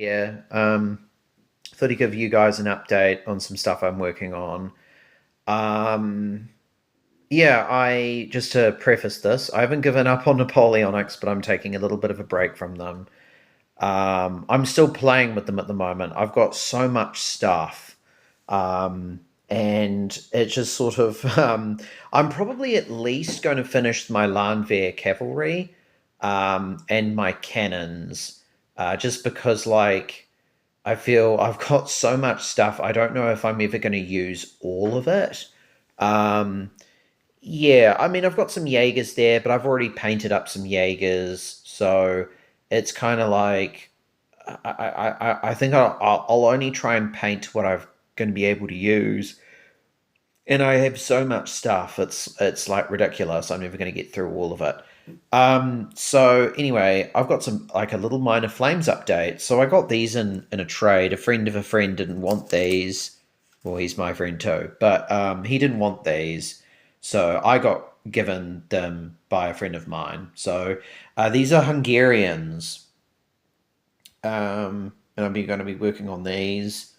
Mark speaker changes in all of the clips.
Speaker 1: here. Thought I'd give you guys an update on some stuff I'm working on. Um, yeah, I just to preface this, I haven't given up on Napoleonics, but I'm taking a little bit of a break from them. I'm still playing with them at the moment. I've got so much stuff, and it just sort of. I'm probably at least going to finish my Landwehr cavalry, and my cannons, just because like I feel I've got so much stuff. I don't know if I'm ever going to use all of it. Um, yeah, I mean, I've got some Jaegers there, but I've already painted up some Jaegers, so it's kind of like I think I'll only try and paint what I'm going to be able to use, and I have so much stuff. It's like ridiculous. I'm never going to get through all of it. So anyway, I've got some like a little minor flames update. So I got these in a trade. A friend of a friend didn't want these. Well, he's my friend too, but he didn't want these, so I got given them by a friend of mine. So these are Hungarians, and I'm going to be working on these.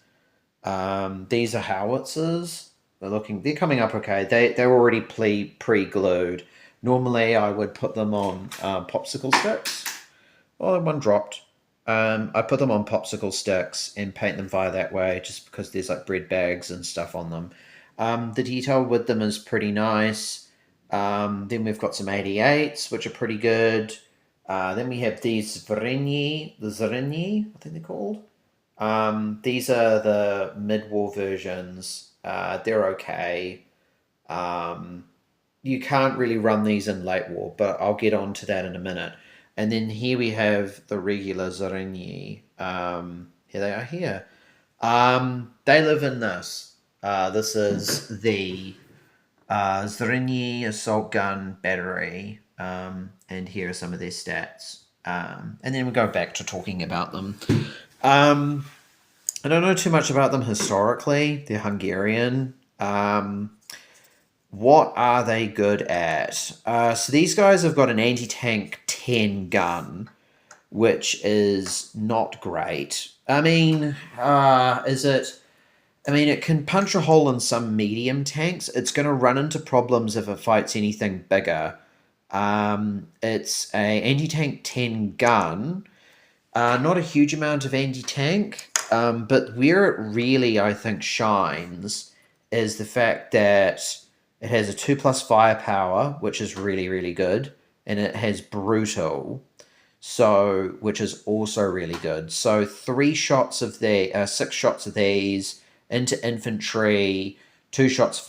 Speaker 1: These are howitzers. They're coming up okay. They're already pre glued. Normally, I would put them on popsicle sticks. Oh, one dropped. I put them on popsicle sticks and paint them via that way, just because there's like bread bags and stuff on them. The detail with them is pretty nice. Then we've got some 88s, which are pretty good. Then we have these the Zyrinyi, I think they're called. These are the mid-war versions. They're okay. Um, you can't really run these in late war, but I'll get on to that in a minute. And then here we have the regular Zyrinyi. Here they are here. They live in this. This is the Zyrinyi assault gun battery. And here are some of their stats. And then we go back to talking about them. Um, I don't know too much about them historically. They're Hungarian. What are they good at? So these guys have got an anti-tank 10 gun, which is not great. I mean, is it? I mean, it can punch a hole in some medium tanks. It's going to run into problems if it fights anything bigger. It's a anti-tank 10 gun, not a huge amount of anti-tank, but where it really, I think, shines is the fact that it has a 2 plus firepower, which is really, really good, and it has brutal, so which is also really good. So six shots of these into infantry, two shots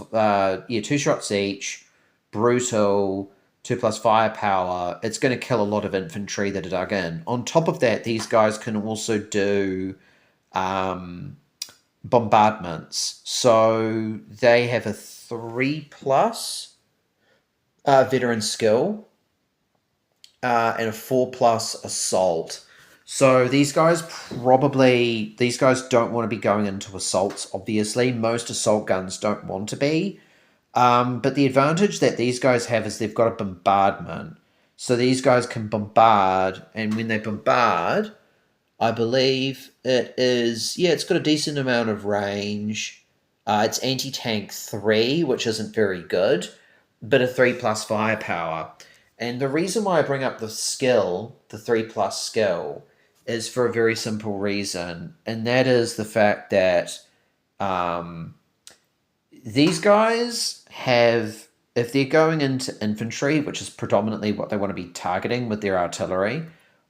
Speaker 1: each, brutal, 2 plus firepower. It's going to kill a lot of infantry that are dug in. On top of that, these guys can also do um, bombardments. So they have a 3 plus veteran skill, and a 4 plus assault. So these guys don't want to be going into assaults, obviously. Most assault guns don't want to be. But the advantage that these guys have is they've got a bombardment. So these guys can bombard, and when they bombard, I believe it's got a decent amount of range. It's anti-tank 3, which isn't very good, but a 3 plus firepower. And the reason why I bring up the skill, the 3 plus skill, is for a very simple reason, and that is the fact that um, these guys have, if they're going into infantry, which is predominantly what they want to be targeting with their artillery,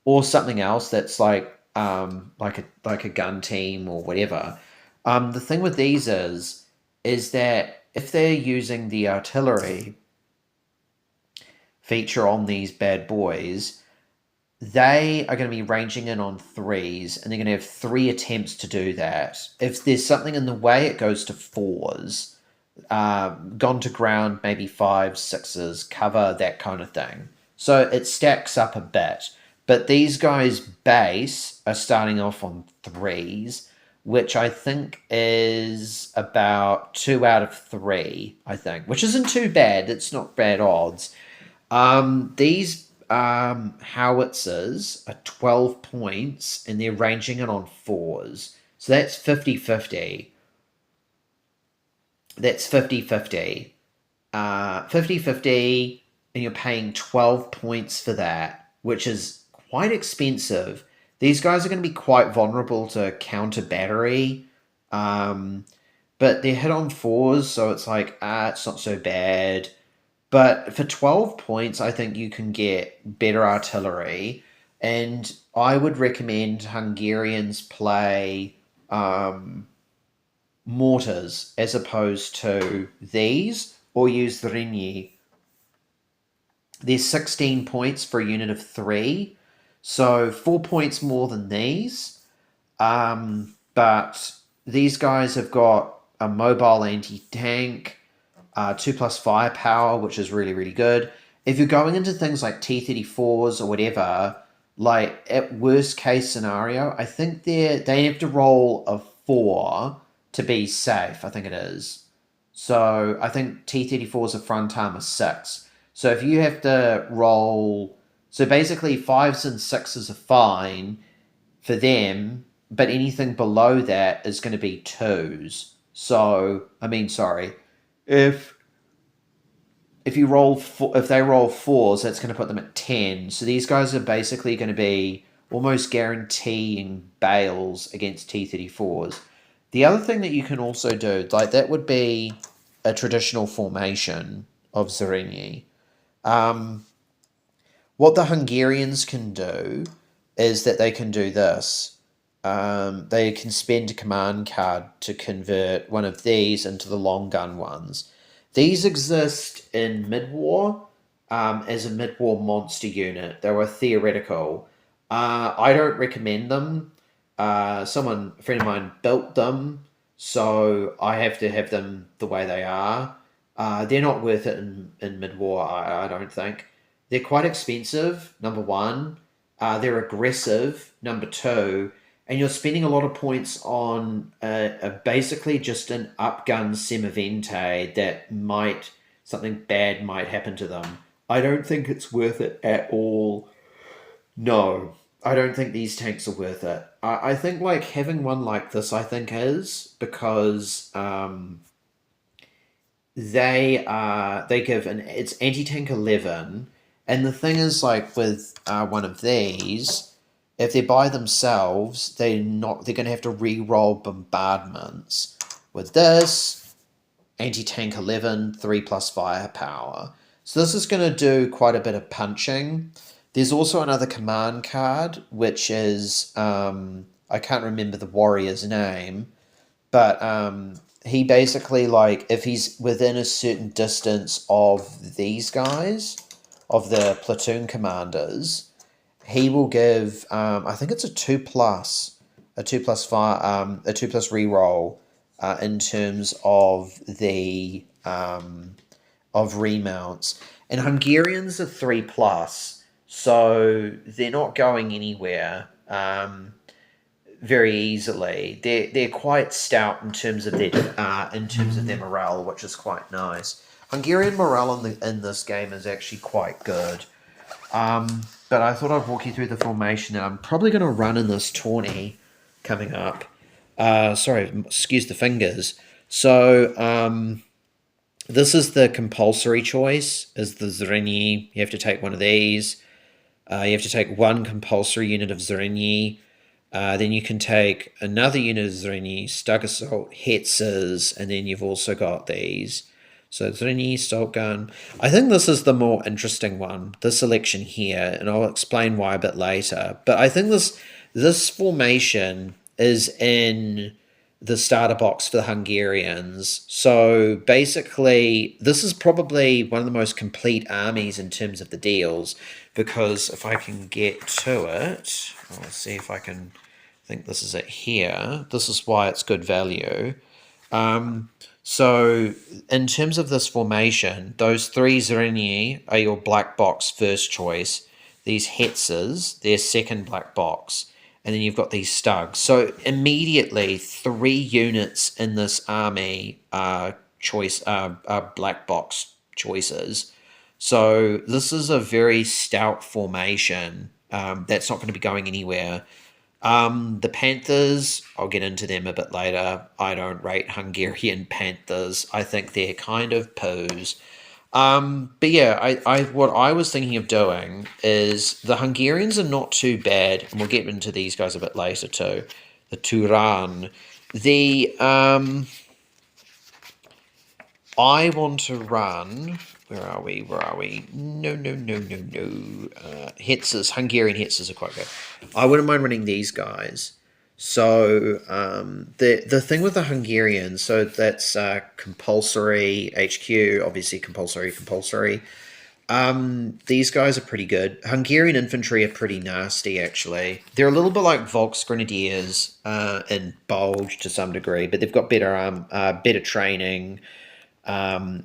Speaker 1: or something else that's like a gun team or whatever. The thing with these is that if they're using the artillery feature on these bad boys, they are going to be ranging in on threes, and they're going to have three attempts to do that. If there's something in the way, it goes to fours. Gone to ground, maybe fives, sixes, cover, that kind of thing. So it stacks up a bit. But these guys' base are starting off on threes, which I think is about 2 out of 3, I think, which isn't too bad. It's not bad odds. These howitzers are 12 points and they're ranging it on fours. So that's 50-50. That's 50-50. 50-50, and you're paying 12 points for that, which is quite expensive. These guys are going to be quite vulnerable to counter battery, but they're hit on fours, so it's like, it's not so bad. But for 12 points, I think you can get better artillery, and I would recommend Hungarians play mortars as opposed to these, or use Zyrinyi. There's 16 points for a unit of 3, so 4 points more than these. But these guys have got a mobile anti-tank, 2+ firepower, which is really, really good. If you're going into things like T-34s or whatever, like at worst case scenario, I think they have to roll a 4 to be safe, I think it is. So I think T-34s are front armor 6. So if you have to roll, so basically 5s and 6s are fine for them, but anything below that is going to be 2s. So, I mean, sorry, if you roll if they roll 4s, that's going to put them at 10. So these guys are basically going to be almost guaranteeing bales against T-34s. The other thing that you can also do, like that would be a traditional formation of Zyrinyi. What the Hungarians can do is that they can do this. They can spend a command card to convert one of these into the long gun ones. These exist in mid-war as a mid-war monster unit. They were theoretical. I don't recommend them. A friend of mine built them, so I have to have them the way they are. They're not worth it in mid-war, I don't think. They're quite expensive, number one. They're aggressive, number two. And you're spending a lot of points on basically just an upgun Semavente that something bad might happen to them. I don't think it's worth it at all. No, I don't think these tanks are worth it. I think like having one like this, I think is because they give it's anti-tank 11, and the thing is like with one of these, if they're by themselves, they're going to have to re-roll bombardments. With this, anti-tank 11, 3+ firepower. So this is going to do quite a bit of punching. There's also another command card, which is, I can't remember the warrior's name, but he basically, like, if he's within a certain distance of these guys, of the platoon commanders, he will give, I think it's a 2+, a 2+ fire, a 2+ reroll in terms of the of remounts. And Hungarians are 3+, so they're not going anywhere very easily. They're quite stout in terms of their morale, which is quite nice. Hungarian morale in this game is actually quite good. But I thought I'd walk you through the formation that I'm probably going to run in this tourney coming up. Sorry, excuse the fingers. So this is the compulsory choice, is the Zyrinyi. You have to take one of these. You have to take one compulsory unit of Zyrinyi. Then you can take another unit of Zyrinyi, Stug Assault, Hetzers, and then you've also got these. So Zyrinyi, Assault Gun. I think this is the more interesting one, this selection here, and I'll explain why a bit later. But I think this formation is in the starter box for the Hungarians. So basically, this is probably one of the most complete armies in terms of the deals, because if I can get to it, I'll see if I can, I think this is it here. This is why it's good value. So in terms of this formation, those 3 Zyrinyi are your black box first choice. These Hetzers, their second black box. And then you've got these Stugs. So immediately, 3 units in this army are black box choices. So this is a very stout formation that's not going to be going anywhere. The Panthers, I'll get into them a bit later. I don't rate Hungarian Panthers. I think they're kind of poos. But yeah, what I was thinking of doing is the Hungarians are not too bad, and we'll get into these guys a bit later too. The Turan. The I want to run. Where are we? Where are we? No, no, no, no, no. Hetzers, Hungarian Hetzers are quite good. I wouldn't mind running these guys. So the thing with the Hungarians, so that's compulsory HQ, obviously compulsory. These guys are pretty good. Hungarian infantry are pretty nasty, actually. They're a little bit like Volks Grenadiers in Bulge to some degree, but they've got better training, and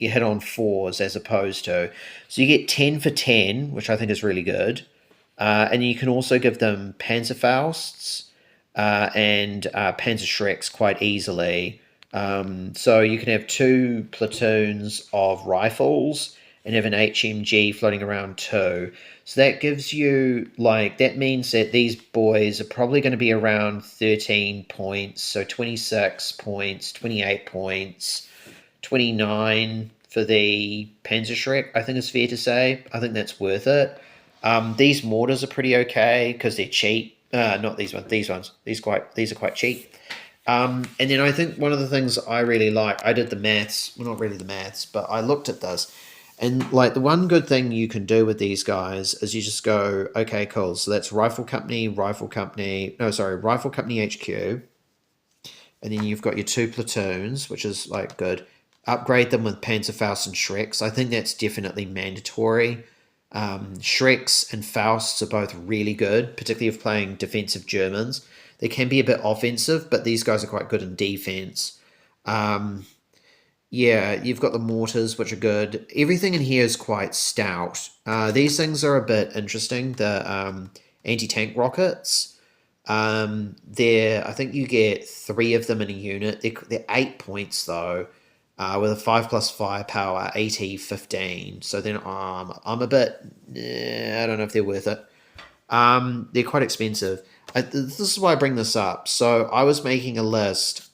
Speaker 1: you hit on fours as opposed to. So you get 10 for 10, which I think is really good. And you can also give them Panzerfausts and Panzerschrecks quite easily. So you can have 2 platoons of rifles and have an HMG floating around too. So that gives you, that means that these boys are probably going to be around 13 points, so 26 points, 28 points, 29 for the Panzerschreck, I think is fair to say. I think that's worth it. These mortars are pretty okay because they're cheap. Not these ones. These ones. These are quite cheap. And then I think one of the things I really like, I did the maths. Well, not really the maths, but I looked at this. And the one good thing you can do with these guys is you just go, okay, cool. So that's Rifle Company HQ. And then you've got your 2 platoons, which is good. Upgrade them with Panzerfaust and Shreks. I think that's definitely mandatory. Shreks and Fausts are both really good, particularly if playing defensive Germans. They can be a bit offensive, but these guys are quite good in defense. Yeah, you've got the mortars, which are good. Everything in here is quite stout. These things are a bit interesting. The anti-tank rockets. I think you get 3 of them in a unit. They're 8 points though. With a 5+ firepower, 80-15. So then I'm a bit, I don't know if they're worth it. They're quite expensive. This is why I bring this up. So I was making a list,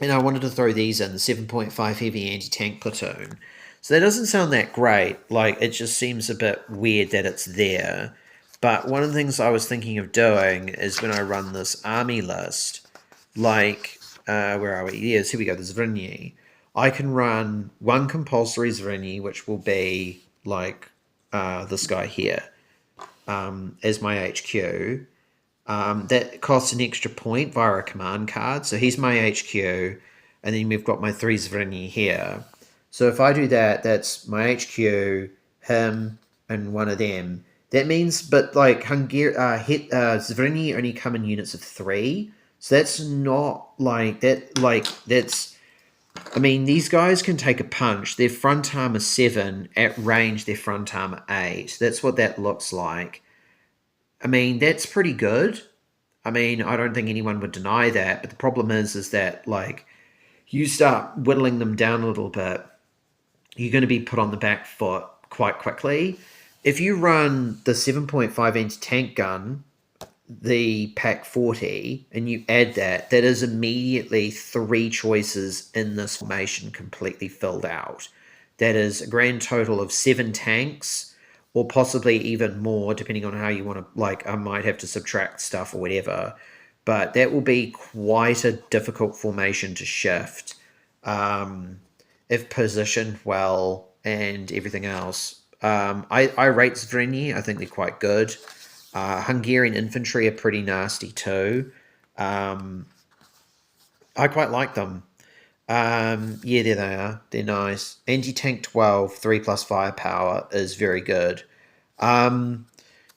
Speaker 1: and I wanted to throw these in, the 7.5 heavy anti-tank platoon. So that doesn't sound that great. It just seems a bit weird that it's there. But one of the things I was thinking of doing is when I run this army list, where are we? Yes, here we go, the Zyrinyi. I can run 1 compulsory Zyrinyi, which will be this guy here, as my HQ. That costs an extra point via a command card. So he's my HQ, and then we've got my 3 Zyrinyi here. So if I do that, that's my HQ, him, and one of them. That means, but Zyrinyi only come in units of 3. So that's not that's. I mean, these guys can take a punch. Their front armor 7, at range their front armor 8. That's what that looks like. I mean, that's pretty good. I mean, I don't think anyone would deny that, but the problem is that, you start whittling them down a little bit, you're going to be put on the back foot quite quickly. If you run the 7.5 anti-tank gun, the Pack 40, and you add that is immediately 3 choices in this formation completely filled out. That is a grand total of 7 tanks, or possibly even more, depending on how you want to, I might have to subtract stuff or whatever. But that will be quite a difficult formation to shift, if positioned well and everything else. I rate Zyrinyi. I think they're quite good. Hungarian infantry are pretty nasty too. I quite like them. Yeah, there they are. They're nice. Anti-tank 12, 3+ firepower is very good. The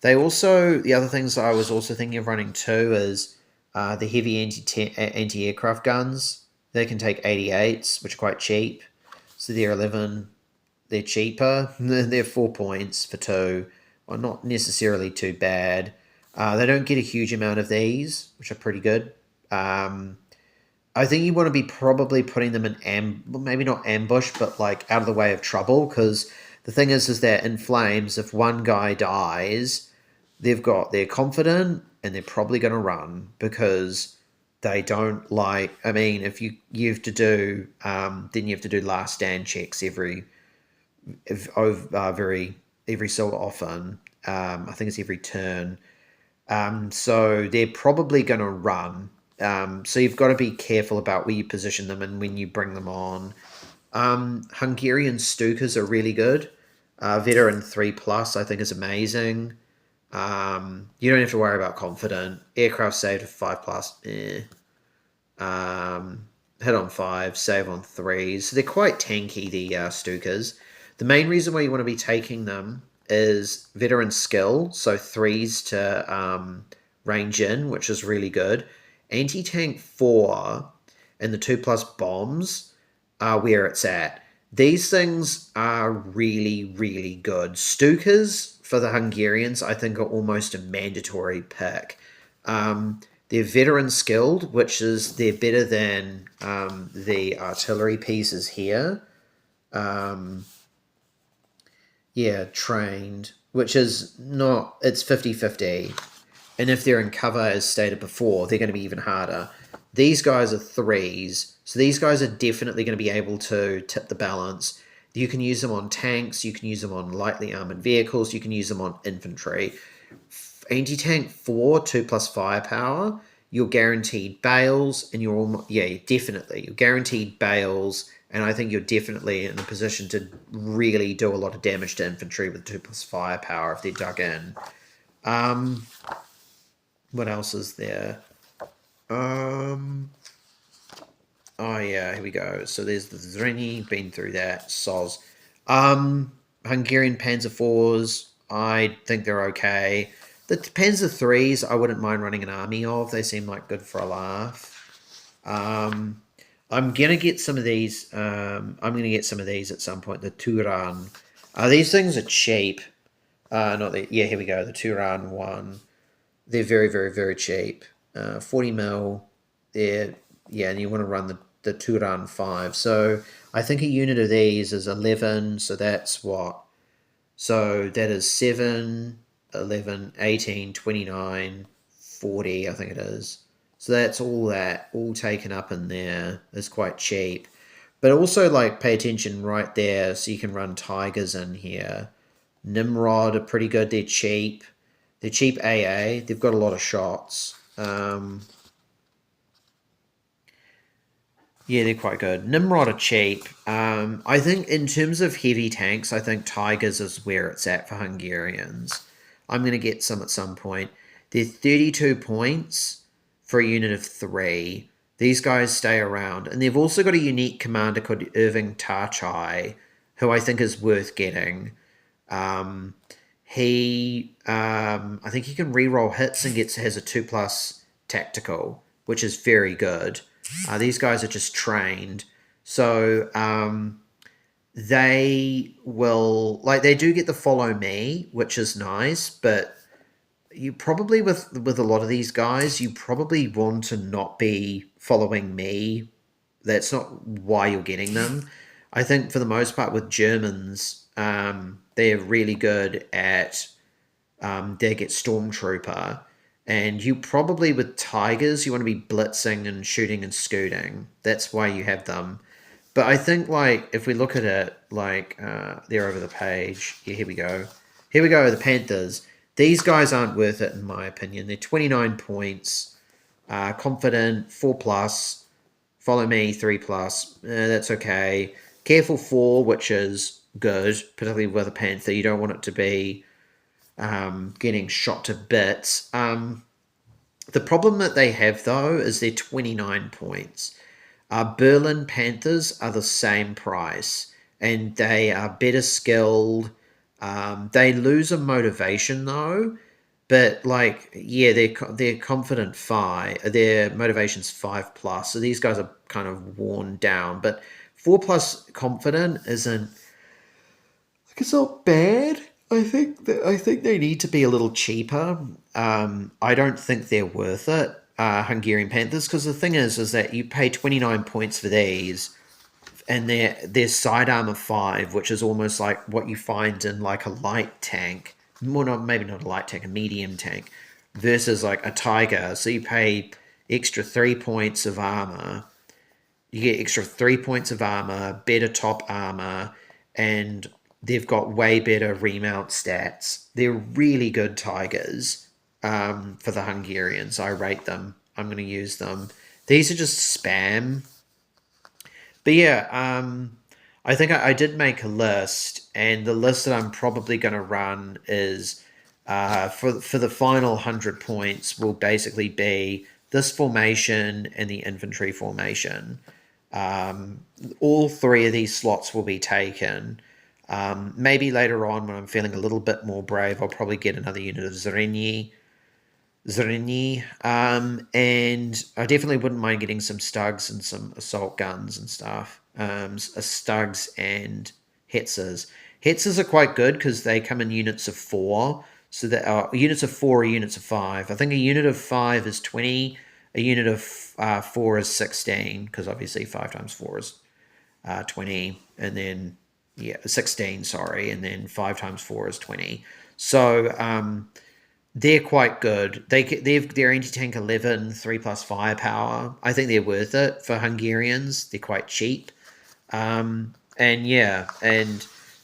Speaker 1: other things I was also thinking of running too is the heavy anti-aircraft guns. They can take 88s, which are quite cheap. So they're 11. They're cheaper. They're 4 points for 2. Well, not necessarily too bad. They don't get a huge amount of these, which are pretty good. I think you want to be probably putting them in well, maybe not ambush, but like out of the way of trouble. Because the thing is that in flames, if one guy dies, they're confident and they're probably going to run because they don't like. I mean, if you have to do, then you have to do last stand checks very every so often. I think it's every turn. So they're probably going to run. So you've got to be careful about where you position them and when you bring them on. Hungarian Stukas are really good. Veteran 3 plus, I think, is amazing. You don't have to worry about confident. Aircraft saved 5 plus. Hit on 5, save on 3s. So they're quite tanky, the Stukas. The main reason why you want to be taking them is veteran skill, so 3s to range in, which is really good. Anti-tank 4 and the 2 plus bombs are where it's at. These things are really, really good. Stukas for the Hungarians, I think, are almost a mandatory pick. They're veteran skilled, which is they're better than the artillery pieces here. Yeah, trained, which is not, it's 50-50. And if they're in cover, as stated before, they're going to be even harder. These guys are 3s, so these guys are definitely going to be able to tip the balance. You can use them on tanks, you can use them on lightly armored vehicles, you can use them on infantry. Anti-tank 4, 2 plus firepower, you're guaranteed bales, and you're guaranteed bales, and I think you're definitely in a position to really do a lot of damage to infantry with 2 plus firepower if they're dug in. What else is there? Oh yeah, here we go. So there's the Zyrinyi, been through that. Soz. Hungarian Panzer 4s, I think they're okay. The Panzer 3s, I wouldn't mind running an army of. They seem like good for a laugh. I'm gonna get some of these. I'm gonna get some of these at some point. The Turan. These things are cheap. Not the yeah. Here we go. The Turan one. They're very, very, very cheap. 40 mil. And you want to run the Turan 5. So I think a unit of these is 11. So that's what? So that is 7, 11, 18, 29, 40, I think it is. So that's all taken up in there. It's quite cheap. But also, like, pay attention right there so you can run Tigers in here. Nimrod are pretty good. They're cheap. They're cheap AA. They've got a lot of shots. Yeah, they're quite good. Nimrod are cheap. I think in terms of heavy tanks, I think Tigers is where it's at for Hungarians. I'm going to get some at some point. They're 32 points for a unit of 3. These guys stay around. And they've also got a unique commander called Irving Tarchai, who I think is worth getting. I think he can reroll hits and has a 2 plus tactical, which is very good. These guys are just trained. So they will, like, they do get the follow me, which is nice, but you probably, with a lot of these guys, you probably want to not be following me. That's not why you're getting them. I think for the most part with Germans, they're really good at, they get Stormtrooper. And you probably, with Tigers, you want to be blitzing and shooting and scooting. That's why you have them. But I think, like, if we look at it, like, they're over the page. Yeah, here we go. Here we go, the Panthers. These guys aren't worth it, in my opinion. They're 29 points. Confident, 4 plus. Follow me, 3 plus. That's okay. Careful 4, which is good, particularly with a Panther. You don't want it to be getting shot to bits. The problem that they have, though, is they're 29 points. Berlin Panthers are the same price, and they are better skilled. They lose a motivation, though, but, like, yeah, they're confident 5. Their motivation's 5 plus, so these guys are kind of worn down. But 4 plus confident isn't, like, it's not bad. I think they need to be a little cheaper. I don't think they're worth it. Hungarian Panthers, because the thing is that you pay 29 points for these, and there's side armor 5, which is almost like what you find in like a light tank. Well, not maybe not a light tank, a medium tank, versus like a tiger. So you pay extra 3 points of armor. You get extra 3 points of armor, better top armor, and they've got way better remount stats. They're really good tigers for the Hungarians. I rate them. I'm going to use them. These are just spam. But yeah, I think I did make a list, and the list that I'm probably going to run is for the final 100 points will basically be this formation and the infantry formation. All 3 of these slots will be taken. Maybe later on, when I'm feeling a little bit more brave, I'll probably get another unit of Zyrinyi. And I definitely wouldn't mind getting some Stugs and some assault guns and stuff. Stugs and Hetzers. Hetzers are quite good because they come in units of 4. So that are units of 4 or units of 5. I think a unit of 5 is 20. A unit of 4 is 16, because obviously 5 times 4 is 20, and then 16. Sorry, and then 5 times 4 is 20. So they're quite good. They're anti-tank 11, 3+ firepower. I think they're worth it for Hungarians. They're quite cheap. And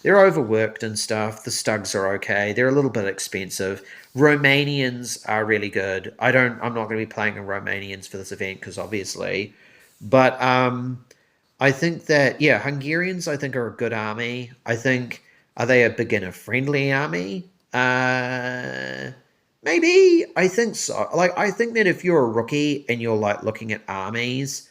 Speaker 1: they're overworked and stuff. The Stugs are okay. They're a little bit expensive. Romanians are really good. I'm not going to be playing in Romanians for this event because obviously, but I think that Hungarians I think are a good army. I think, are they a beginner friendly army? Maybe. I think so. Like, I think that if you're a rookie and you're like looking at armies,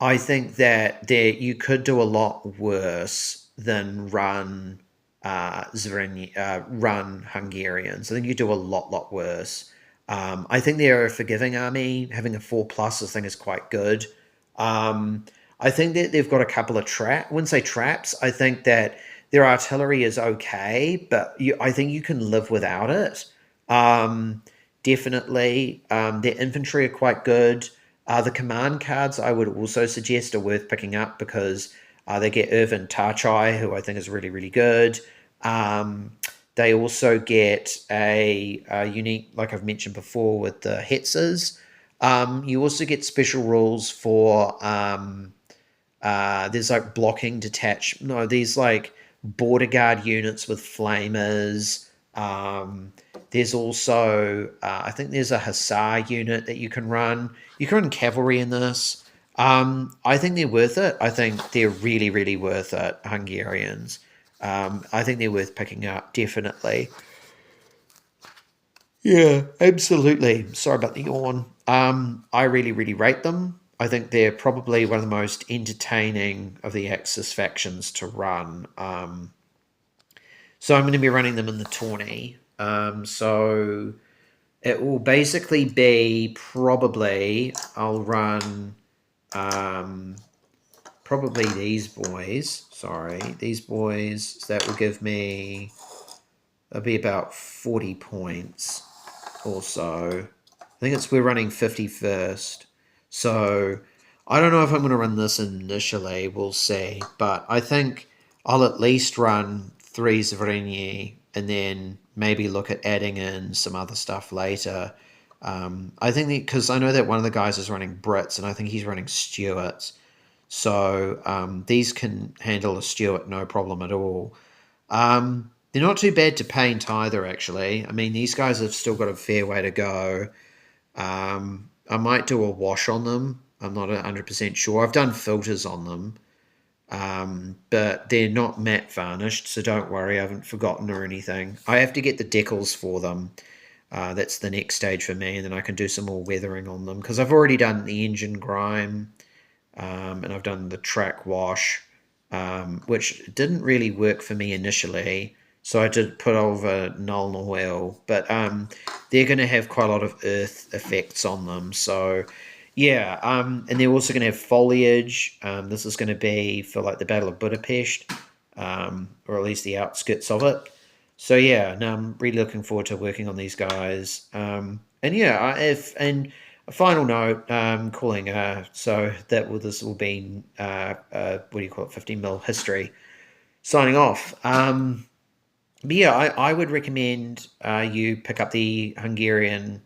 Speaker 1: I think that you could do a lot worse than run run Hungarians. I think you do a lot worse. I think they're a forgiving army. Having a 4+, I think, is quite good. I think that they've got a couple of traps. When say traps, I think that their artillery is okay, but I think you can live without it. Definitely. Their infantry are quite good. The command cards I would also suggest are worth picking up because they get Irvin Tarchai, who I think is really, really good. They also get a unique, like I've mentioned before, with the Hetzers. You also get special rules for, there's like blocking detach. No, these like border guard units with flamers. There's also, I think there's a Hussar unit that you can run. You can run cavalry in this. I think they're worth it. I think they're really, really worth it, Hungarians. I think they're worth picking up, definitely. Yeah, absolutely. Sorry about the yawn. I really, really rate them. I think they're probably one of the most entertaining of the Axis factions to run. So I'm going to be running them in the tourney. So it will basically be probably, I'll run probably these boys. Sorry, these boys. So that will give me, that'll be about 40 points or so. I think we're running 51st. So I don't know if I'm going to run this initially. We'll see. But I think I'll at least run 3 Zyrinyi and then maybe look at adding in some other stuff later. I think because I know that one of the guys is running Brits and I think he's running Stuarts. So these can handle a Stuart no problem at all. They're not too bad to paint either, actually. I mean, these guys have still got a fair way to go. I might do a wash on them. I'm not 100% sure. I've done filters on them. But they're not matte varnished, so don't worry, I haven't forgotten or anything. I have to get the decals for them. That's the next stage for me, and then I can do some more weathering on them, because I've already done the engine grime, and I've done the track wash, which didn't really work for me initially, so I did put over Null oil, but they're going to have quite a lot of earth effects on them, so yeah, and they're also going to have foliage. This is going to be for like the Battle of Budapest, or at least the outskirts of it. So yeah, no, I'm really looking forward to working on these guys. And yeah, if and a final note, calling so that will this will be what do you call it, 15 mil history. Signing off. But yeah, I would recommend you pick up the Hungarian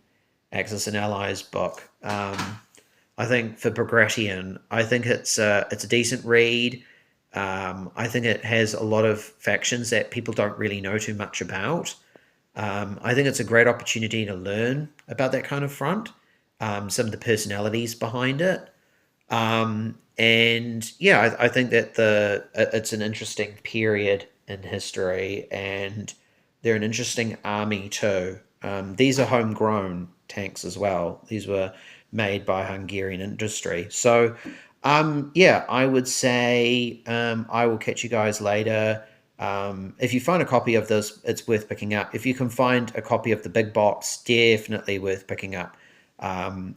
Speaker 1: Axis and Allies book. I think for Bagration, I think it's a decent read. I think it has a lot of factions that people don't really know too much about. I think it's a great opportunity to learn about that kind of front, some of the personalities behind it. And yeah, I think that it's an interesting period in history, and they're an interesting army too. These are homegrown tanks as well. These were made by Hungarian industry. So, yeah, I would say I will catch you guys later. If you find a copy of this, it's worth picking up. If you can find a copy of the big box, definitely worth picking up.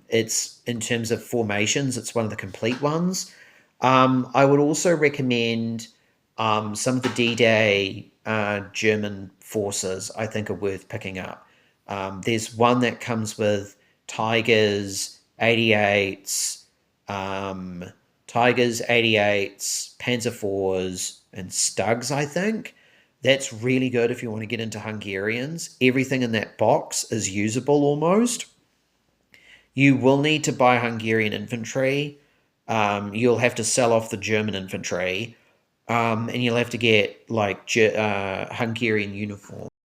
Speaker 1: It's in terms of formations, it's one of the complete ones. I would also recommend some of the D-Day German forces. I think are worth picking up. There's one that comes with Tigers, 88s, um, Tigers, 88s, Panzer IVs, and Stugs. I think that's really good if you want to get into Hungarians. Everything in that box is usable almost. You will need to buy Hungarian infantry. You'll have to sell off the German infantry, and you'll have to get like Hungarian uniform.